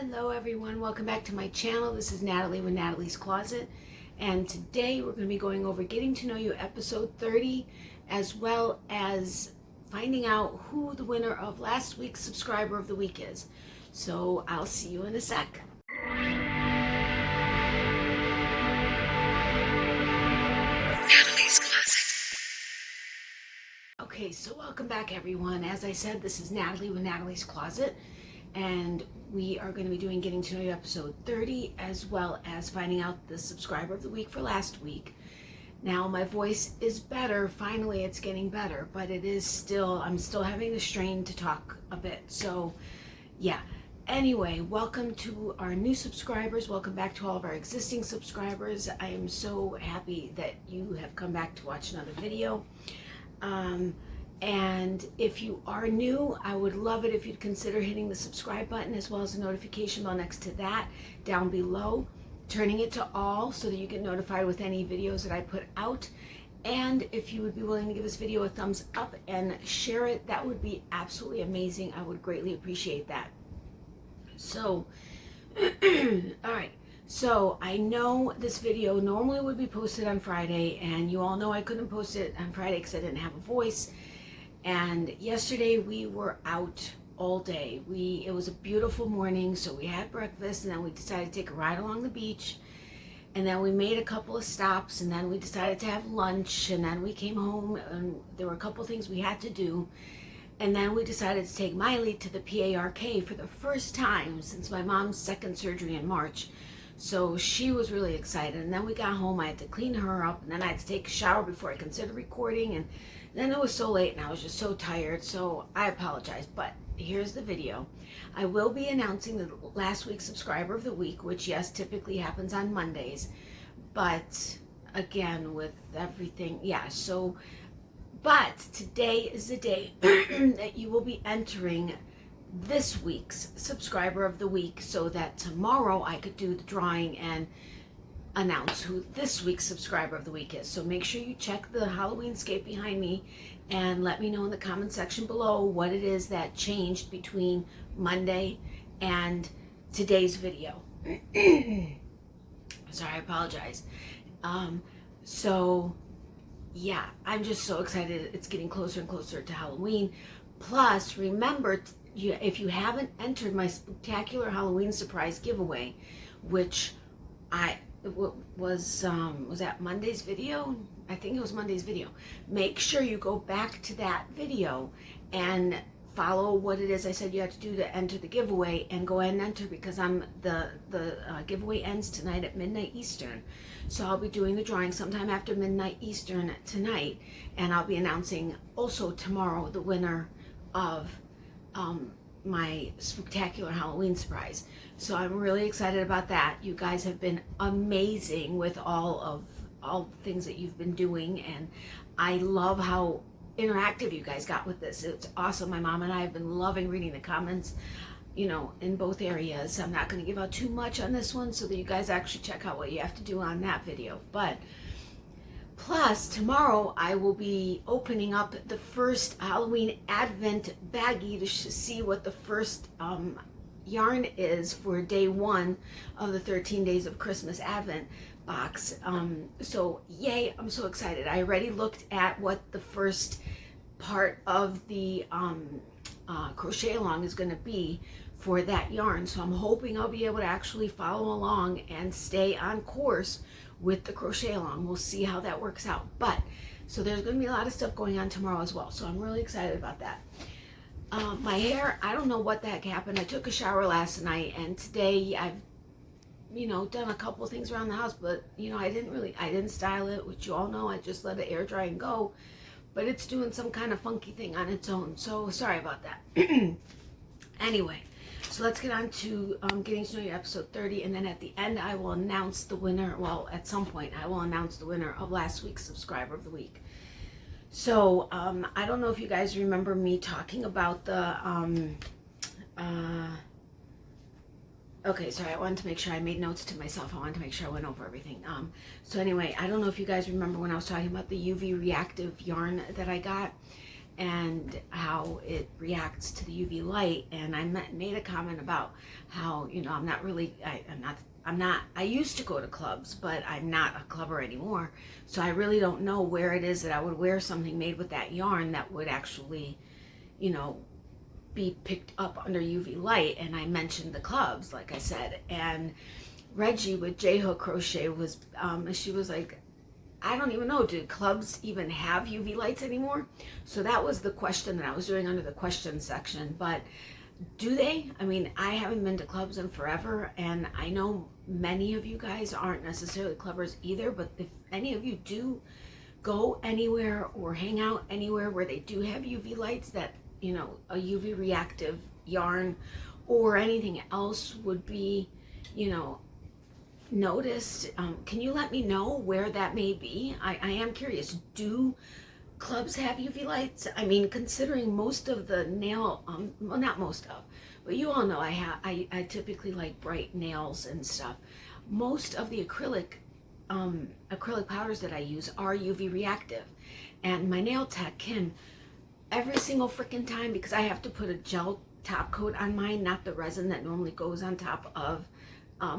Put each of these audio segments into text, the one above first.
Hello everyone, welcome back to my channel. This is Natalie with Natalie's Closet, and today we're going to be going over Getting to Know You episode 30, as well as finding out who the winner of last week's Subscriber of the Week is. So I'll see you in a sec. Natalie's Closet. Okay, so welcome back everyone. As I said, this is Natalie with Natalie's Closet, and we are going to be doing Getting to Know You episode 30, as well as finding out the Subscriber of the Week for last week. Now my voice is better, finally it's getting better, but it is still, I'm still having the strain to talk a bit. So yeah, anyway, welcome to our new subscribers, welcome back to all of our existing subscribers. I am so happy that you have come back to watch another video. And if you are new, I would love it if you'd consider hitting the subscribe button as well as the notification bell next to that down below, turning it to all so that you get notified with any videos that I put out. And if you would be willing to give this video a thumbs up and share it, that would be absolutely amazing. I would greatly appreciate that. So, all right. So I know this video normally would be posted on Friday, and you all know I couldn't post it on Friday because I didn't have a voice. And yesterday we were out all day. It was a beautiful morning, so we had breakfast, and then we decided to take a ride along the beach, and then we made a couple of stops, and then we decided to have lunch, and then we came home, and there were a couple of things we had to do, and then we decided to take Miley to the PARK for the first time since my mom's second surgery in March. So she was really excited, and then we got home. I had to clean her up, and then I had to take a shower before I considered recording, and then it was so late and I was just so tired, so I apologize. But here's the video. I will be announcing the last week's Subscriber of the Week, which yes, typically happens on Mondays, but again, with everything, yeah, so, but today is the day that you will be entering this week's Subscriber of the Week, so that tomorrow I could do the drawing and announce who this week's Subscriber of the Week is. So make sure you check the Halloween scape behind me and let me know in the comment section below what it is that changed between Monday and today's video. Sorry, I apologize. So yeah, I'm just so excited. It's getting closer and closer to Halloween. Plus, remember, if you haven't entered my spectacular Halloween surprise giveaway, which was that Monday's video? I think it was Monday's video. Make sure you go back to that video and follow what it is I said you have to do to enter the giveaway, and go ahead and enter, because the giveaway ends tonight at midnight Eastern. So I'll be doing the drawing sometime after midnight Eastern tonight, and I'll be announcing also tomorrow the winner of my spectacular Halloween surprise. So I'm really excited about that. You guys have been amazing with all the things that you've been doing, and I love how interactive you guys got with this. It's awesome. My mom and I have been loving reading the comments, you know, in both areas. I'm not going to give out too much on this one so that you guys actually check out what you have to do on that video. But plus, tomorrow I will be opening up the first Halloween Advent baggie to see what the first yarn is for day one of the 13 Days of Christmas Advent box. So yay, I'm so excited. I already looked at what the first part of the crochet along is going to be for that yarn. So I'm hoping I'll be able to actually follow along and stay on course with the crochet along. We'll see how that works out. But so there's going to be a lot of stuff going on tomorrow as well, so I'm really excited about that. My hair, I don't know what the heck happened. I took a shower last night, and today I've, you know, done a couple of things around the house, but you know, I didn't style it, which you all know. I just let it air dry and go, but it's doing some kind of funky thing on its own, so sorry about that. Anyway, so let's get on to Getting to Know You episode 30, and then at the end I will announce the winner. Well, at some point I will announce the winner of last week's Subscriber of the Week. So I don't know if you guys remember me talking about the okay, sorry, I wanted to make sure I made notes to myself. I wanted to make sure I went over everything. So anyway, I don't know if you guys remember when I was talking about the UV reactive yarn that I got, and how it reacts to the UV light. And I made a comment about how, you know, I'm not really, I used to go to clubs, but I'm not a clubber anymore. So I really don't know where it is that I would wear something made with that yarn that would actually, you know, be picked up under UV light. And I mentioned the clubs, like I said, and Reggie with J Hook Crochet was, she was like, I don't even know, do clubs even have UV lights anymore? So that was the question that I was doing under the question section. But do they? I mean, I haven't been to clubs in forever, and I know many of you guys aren't necessarily clubbers either, but if any of you do go anywhere or hang out anywhere where they do have UV lights, that, you know, a UV reactive yarn or anything else would be, you know, noticed, can you let me know where that may be? I am curious. Do clubs have UV lights? I mean, considering most of the nail, well, not most of, but you all know I typically like bright nails and stuff. Most of the acrylic powders that I use are UV reactive, and my nail tech, Kim, every single freaking time, because I have to put a gel top coat on mine, not the resin that normally goes on top of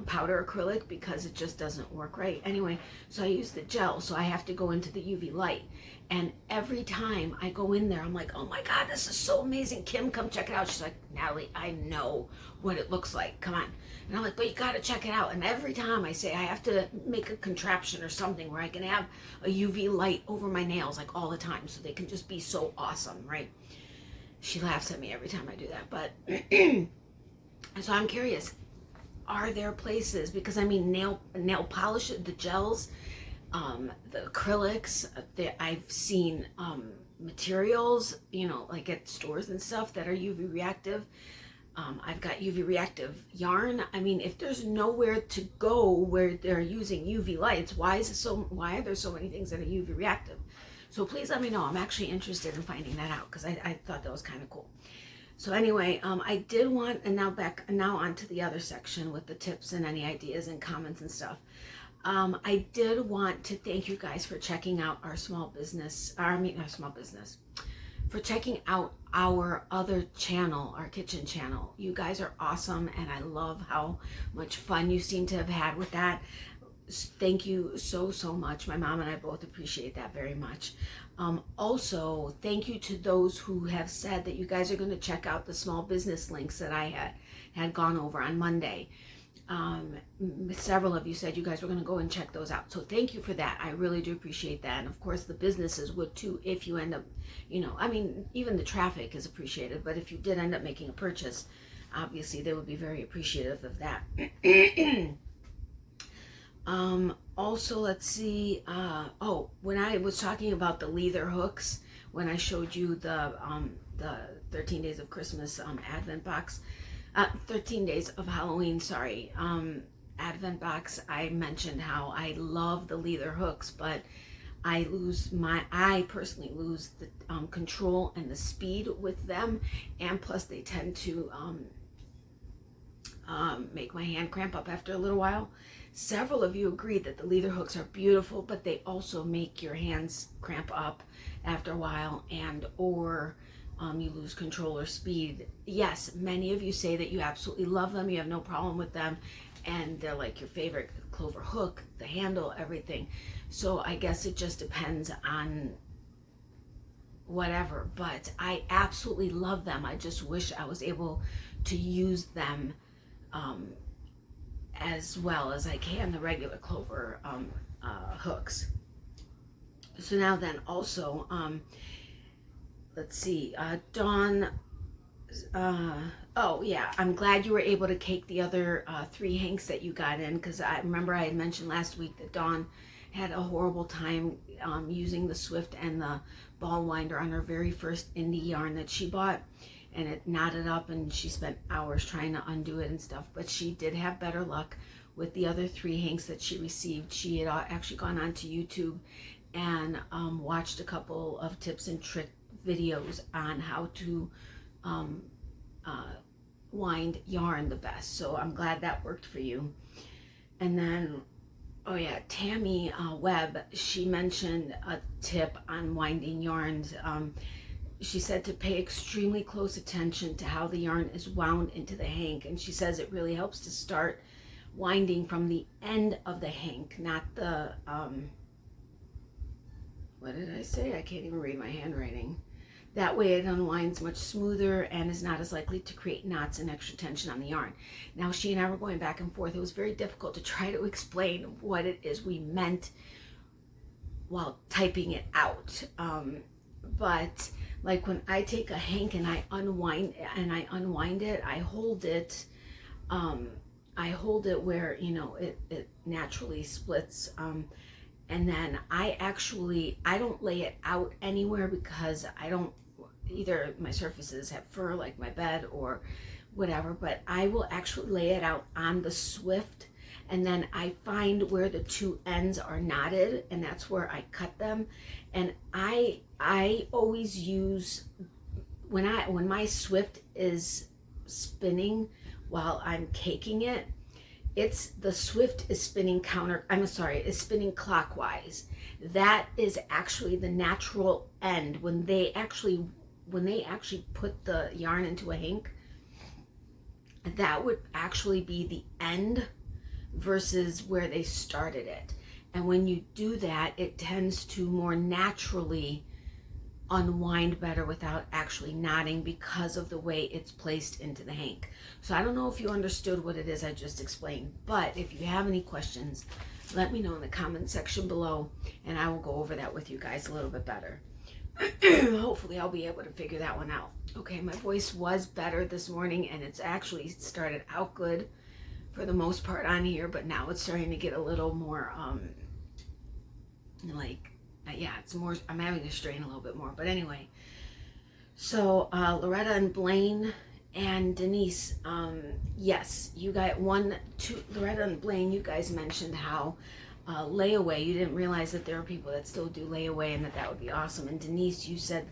powder acrylic, because it just doesn't work right. Anyway, so I use the gel, so I have to go into the UV light. And every time I go in there, I'm like, oh my God, this is so amazing. Kim, come check it out. She's like, Natalie, I know what it looks like. Come on. And I'm like, but you got to check it out. And every time I say I have to make a contraption or something where I can have a UV light over my nails like all the time, so they can just be so awesome, right? She laughs at me every time I do that. But so I'm curious, are there places, because I mean, nail polish, the gels, the acrylics, I've seen materials, you know, like at stores and stuff that are UV reactive. I've got UV reactive yarn. I mean, if there's nowhere to go where they're using UV lights, why are there so many things that are UV reactive? So please let me know. I'm actually interested in finding that out, because I thought that was kind of cool. So anyway, I did want, and now on to the other section with the tips and any ideas and comments and stuff. I did want to thank you guys for checking out our for checking out our other channel, our kitchen channel. You guys are awesome, and I love how much fun you seem to have had with that. Thank you so much. My mom and I both appreciate that very much. Also, thank you to those who have said that you guys are going to check out the small business links that I had gone over on Monday. Several of you said you guys were going to go and check those out. So thank you for that. I really do appreciate that. And of course, the businesses would too, if you end up, you know, I mean, even the traffic is appreciated, but if you did end up making a purchase, obviously they would be very appreciative of that. Also, let's see, when I was talking about the leather hooks, when I showed you the 13 Days of Christmas Advent box, 13 Days of Halloween, sorry, Advent box, I mentioned how I love the leather hooks, but I personally lose the control and the speed with them, and plus they tend to make my hand cramp up after a little while. Several of you agreed that the leather hooks are beautiful, but they also make your hands cramp up after a while, and or you lose control or speed. Yes, many of you say that you absolutely love them, you have no problem with them, and they're like your favorite clover hook, the handle, everything. So I guess it just depends on whatever, but I absolutely love them. I just wish I was able to use them as well as I can the regular clover hooks. So now then, also, let's see, Dawn, oh yeah, I'm glad you were able to cake the other 3 hanks that you got in, because I remember I had mentioned last week that Dawn had a horrible time using the Swift and the ball winder on her very first indie yarn that she bought, and it knotted up and she spent hours trying to undo it and stuff. But she did have better luck with the other 3 hanks that she received. She had actually gone onto YouTube and watched a couple of tips and trick videos on how to wind yarn the best. So I'm glad that worked for you. And then, oh yeah, Tammy Webb, she mentioned a tip on winding yarns. she said to pay extremely close attention to how the yarn is wound into the hank. And she says it really helps to start winding from the end of the hank, not the, what did I say? I can't even read my handwriting. That way it unwinds much smoother and is not as likely to create knots and extra tension on the yarn. Now, she and I were going back and forth. It was very difficult to try to explain what it is we meant while typing it out. But like when I take a hank and I unwind it, I hold it where, you know, it naturally splits. And then I don't lay it out anywhere because either my surfaces have fur like my bed or whatever, but I will actually lay it out on the Swift, and then I find where the two ends are knotted, and that's where I cut them. And I always use, when my Swift is spinning while I'm caking it, the Swift is spinning is spinning clockwise. That is actually the natural end. When they actually put the yarn into a hank, that would actually be the end versus where they started it. And when you do that, it tends to more naturally unwind better without actually knotting because of the way it's placed into the hank. So I don't know if you understood what it is I just explained, but if you have any questions, let me know in the comment section below and I will go over that with you guys a little bit better. Hopefully I'll be able to figure that one out. Okay, my voice was better this morning and it's actually started out good for the most part on here, but now it's starting to get a little more yeah, it's more, I'm having to strain a little bit more. But anyway, so Loretta and Blaine and Denise, yes, you guys, Loretta and Blaine, you guys mentioned how layaway, you didn't realize that there are people that still do layaway and that would be awesome. And Denise, you said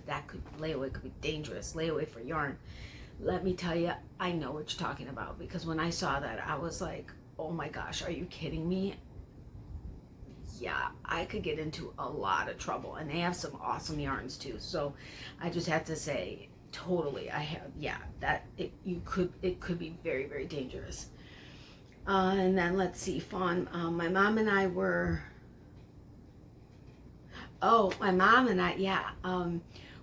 layaway could be dangerous, layaway for yarn. Let me tell you, I know what you're talking about, because when I saw that, I was like, oh my gosh, are you kidding me? Yeah, I could get into a lot of trouble, and they have some awesome yarns too. So I just have to say, totally, it could be very, very dangerous. And then let's see, Fawn, my mom and I were,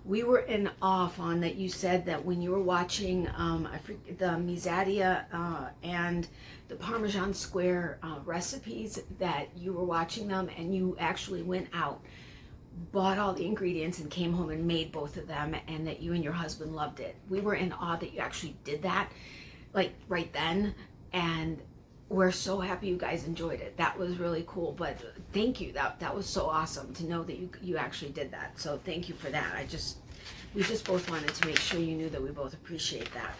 we were in awe, Fawn, that you said that when you were watching the Misadia and the Parmesan Square recipes, that you were watching them and you actually went out, bought all the ingredients and came home and made both of them, and that you and your husband loved it. We were in awe that you actually did that, like right then, and we're so happy you guys enjoyed it. That was really cool. But thank you, that was so awesome to know that you actually did that. So thank you for that. We just both wanted to make sure you knew that we both appreciate that.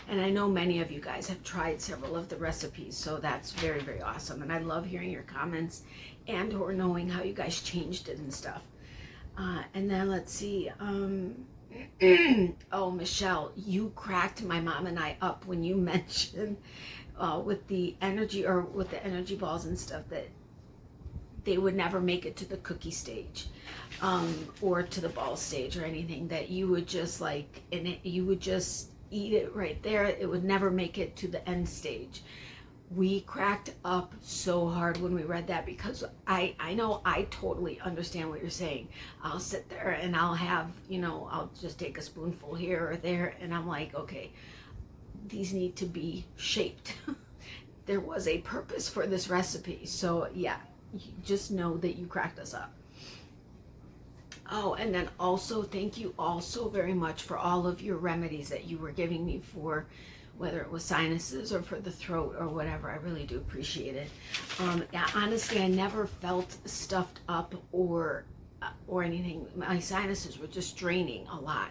And I know many of you guys have tried several of the recipes, so that's very, very awesome. And I love hearing your comments and or knowing how you guys changed it and stuff. And then let's see, oh, Michelle, you cracked my mom and I up when you mentioned with the energy balls and stuff, that they would never make it to the cookie stage or to the ball stage or anything, that you would just you would just eat it right there. It would never make it to the end stage. We cracked up so hard when we read that, because I know I totally understand what you're saying. I'll sit there and I'll have, I'll just take a spoonful here or there, and I'm like, okay, these need to be shaped. There was a purpose for this recipe. So yeah, just know that you cracked us up. Oh, and then also thank you all so very much for all of your remedies that you were giving me for whether it was sinuses or for the throat or whatever. I really do appreciate it. Honestly, I never felt stuffed up or anything. My sinuses were just draining a lot.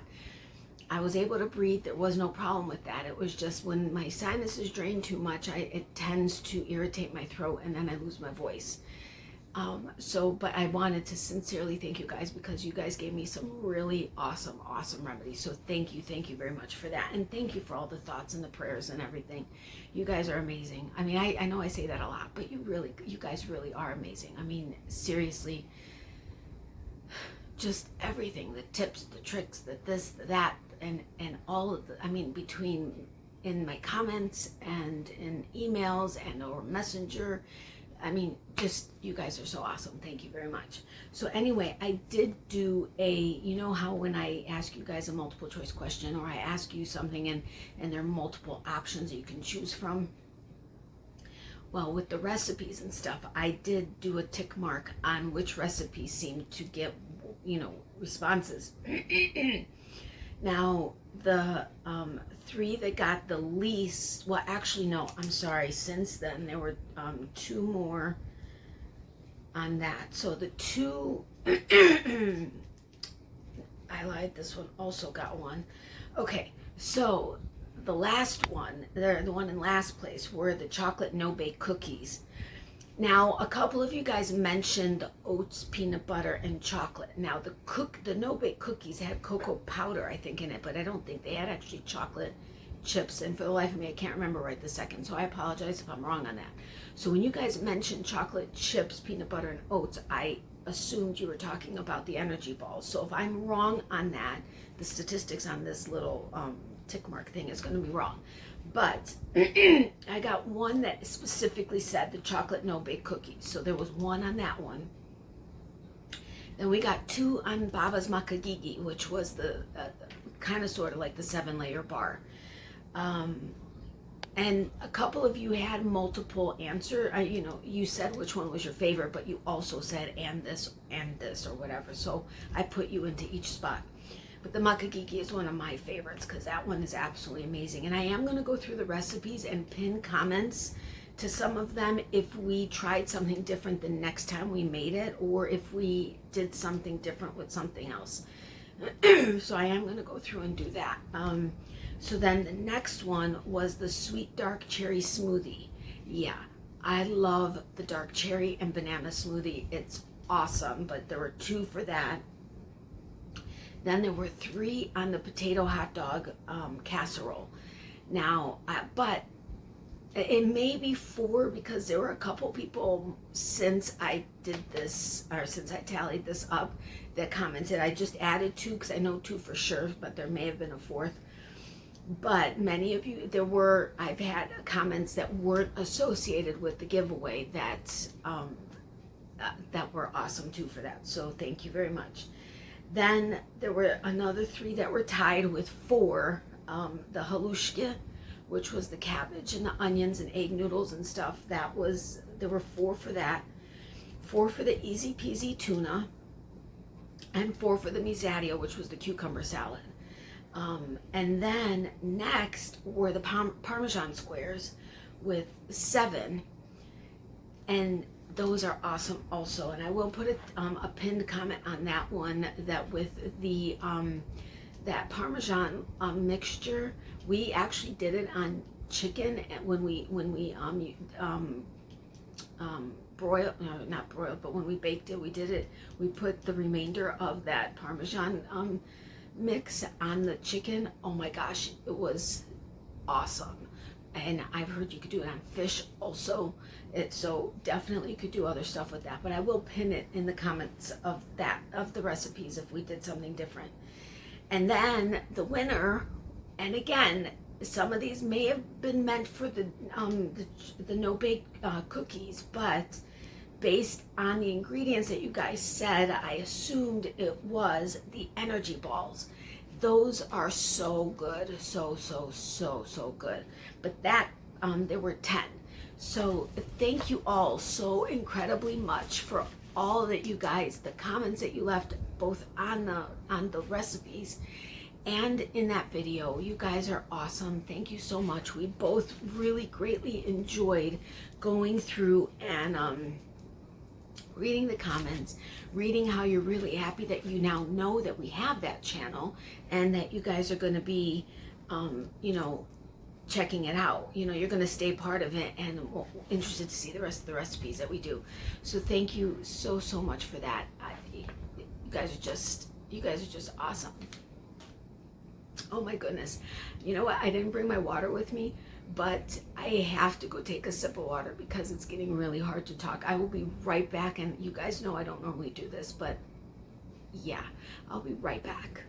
I was able to breathe. There was no problem with that. It was just when my sinuses drain too much, it tends to irritate my throat, and then I lose my voice. But I wanted to sincerely thank you guys, because you guys gave me some really awesome remedies. So thank you very much for that. And thank you for all the thoughts and the prayers and everything. You guys are amazing. I mean, I know I say that a lot, but you guys really are amazing. I mean, seriously, just everything, the tips, the tricks, the this, the that, and all of the, I mean, between in my comments and in emails and or messenger, I mean, just, you guys are so awesome. Thank you very much. So anyway, I did do a, you know how when I ask you guys a multiple choice question, or I ask you something and there are multiple options that you can choose from? Well, with the recipes and stuff, I did do a tick mark on which recipes seemed to get, you know, responses. Now, the 3 that got the least, well, actually, no, I'm sorry. Since then, there were 2 more on that. So the 2, I lied, this one also got 1. Okay, so the last one, the one in last place, were the chocolate no-bake cookies. Now, a couple of you guys mentioned the oats, peanut butter, and chocolate. Now, the no-bake cookies had cocoa powder, I think, in it, but I don't think they had actually chocolate chips. And for the life of me, I can't remember right this second, so I apologize if I'm wrong on that. So when you guys mentioned chocolate chips, peanut butter, and oats, I assumed you were talking about the energy balls. So if I'm wrong on that, the statistics on this little tick mark thing is going to be wrong. But I got 1 that specifically said the chocolate no-bake cookies. So there was 1 on that one. Then we got 2 on Baba's Makagigi, which was the kind of sort of like the 7-layer bar. And a couple of you had multiple answer. You know, you said which one was your favorite, but you also said and this or whatever. So I put you into each spot. But the Makagigi is one of my favorites because that one is absolutely amazing. And I am going to go through the recipes and pin comments to some of them if we tried something different the next time we made it, or if we did something different with something else. So I am going to go through and do that. So then the next one was the sweet dark cherry smoothie. Yeah, I love the dark cherry and banana smoothie. It's awesome, but there were 2 for that. Then there were 3 on the potato hot dog casserole. Now, but it may be 4 because there were a couple people since I did this, or since I tallied this up, that commented. I just added 2 because I know 2 for sure, but there may have been a 4th. But many of you, I've had comments that weren't associated with the giveaway that were awesome too for that. So thank you very much. Then there were another 3 that were tied with 4. The halushka, which was the cabbage and the onions and egg noodles and stuff. There were 4 for that. 4 for the easy peasy tuna, and 4 for the misadia, which was the cucumber salad. And then next were the Parmesan squares with 7. And those are awesome also, and I will put a pinned comment on that one, that with the that Parmesan mixture, we actually did it on chicken when we broiled, not broiled, but when we baked it, we put the remainder of that Parmesan mix on the chicken. Oh my gosh, it was awesome. And I've heard you could do it on fish also. So definitely you could do other stuff with that. But I will pin it in the comments of the recipes if we did something different. And then the winner, and again, some of these may have been meant for the no-bake cookies, but based on the ingredients that you guys said, I assumed it was the energy balls. Those are so good, so good. But that there were 10. So thank you all so incredibly much for all that you guys, the comments that you left both on the recipes and in that video. You guys are awesome. Thank you so much. We both really greatly enjoyed going through and reading the comments, reading how you're really happy that you now know that we have that channel and that you guys are going to be, you know, checking it out. You know, you're going to stay part of it and interested to see the rest of the recipes that we do. So thank you so much for that. You guys are just awesome. Oh my goodness. You know what? I didn't bring my water with me, but I have to go take a sip of water because it's getting really hard to talk. I will be right back, and you guys know I don't normally do this, but Yeah, I'll be right back.